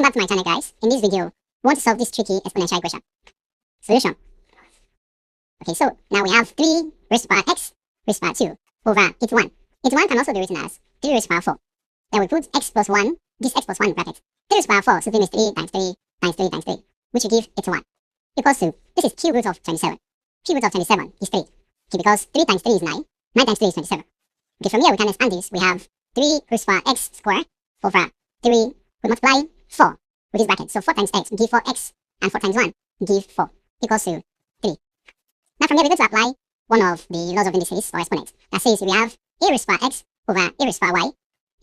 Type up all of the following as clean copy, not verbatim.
Welcome back to my channel, guys. In this video, we want to solve this tricky exponential equation. Solution. Okay, so now we have 3 raised to the power x raised to the power 2 over 81. 81 can also be written as 3 raised to the power 4. Then we put x plus 1, this x plus 1 in bracket. 3 raised to the power 4, so 3 is 3 times 3 times 3 times 3, which will give 81. Equals to, this is cube root of 27. Cube root of 27 is 3. Okay, because 3 times 3 is 9, 9 times 3 is 27. Okay, from here we can expand this. We have 3 raised to the power x squared over 3, we multiply 4 with this bracket. So 4 times x will give 4x, and 4 times 1 will give 4, equals to 3. Now from here we're going to apply one of the laws of indices or exponents. That says we have a raised to the power x over a raised to the power y,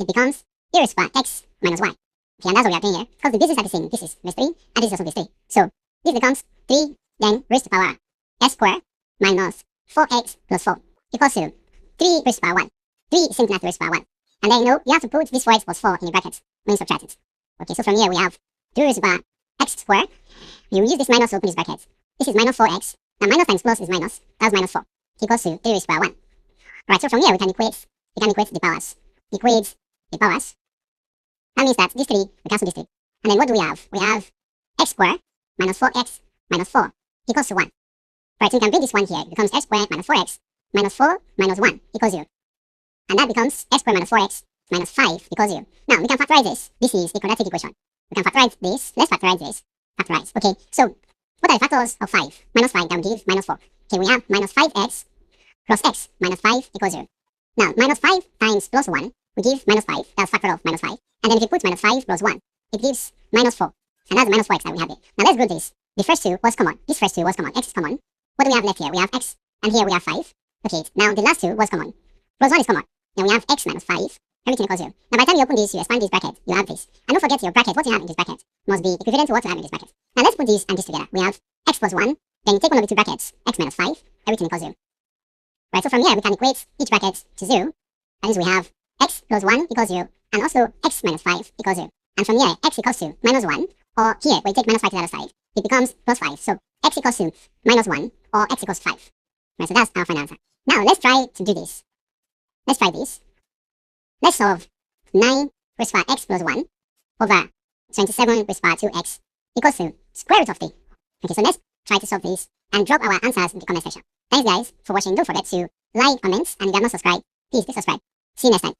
it becomes a raised to the power x minus y. Okay, and that's what we are doing here, because the bases are the same. This is base 3, and this is also base 3. So this becomes 3, then raised to the power s squared minus 4x plus 4, equals to 3 raised to the power 1. 3 is same to raised to the power 1. And then, you have to put this 4x plus 4 in the brackets when you subtract it. Okay, so from here we have 3 raised to the power x squared. We will use this minus to open this bracket. This is minus 4x. Now minus times plus is minus. That was minus 4. Equals to 3 raised to the power 1. Alright, so from here we can equate the powers. Equate the powers. That means that this 3, we cancel this 3. And then what do we have? We have x squared minus 4x minus 4 equals to 1. Right, so we can bring this 1 here. It becomes x squared minus 4x minus 4 minus 1 equals 0. And that becomes x squared minus 4x minus 5 equals 0. Now, we can factorize this. This is the quadratic equation. We can factorize this. Let's factorize this. Factorize. Okay, so what are the factors of 5? Minus 5, that will give minus 4. Okay, we have minus 5x plus x minus 5 equals 0. Now, minus 5 times plus 1 will give minus 5. That's factor of minus 5. And then if you put minus 5 plus 1, it gives minus 4. And that's the minus 4x that we have here. Now, let's group this. The first 2 was common. This first 2 was common. X is common. What do we have left here? We have x, and here we have 5. Okay, now the last 2 was common. Plus 1 is common. Then we have x minus 5. Everything equals 0. Now, by the time you open this, you expand this bracket, you have this. And don't forget your bracket, what you have in this bracket, must be equivalent to what you have in this bracket. Now, let's put this and this together. We have x plus 1. Then you take one of the two brackets, x minus 5. Everything equals 0. Right, so from here, we can equate each bracket to 0. That means we have x plus 1 equals 0. And also x minus 5 equals 0. And from here, x equals to minus 1. Or here, when you take minus 5 to the other side, it becomes plus 5. So x equals to minus 1 or x equals to 5. Right, so that's our final answer. Now, let's try to do this. Let's try this. Let's solve 9 raised to the power x plus 1 over 27 raised to the power 2x equals to square root of 3. Okay, so let's try to solve this and drop our answers in the comment section. Thanks guys for watching. Don't forget to like, comment, and if you have not subscribed, please do subscribe. See you next time.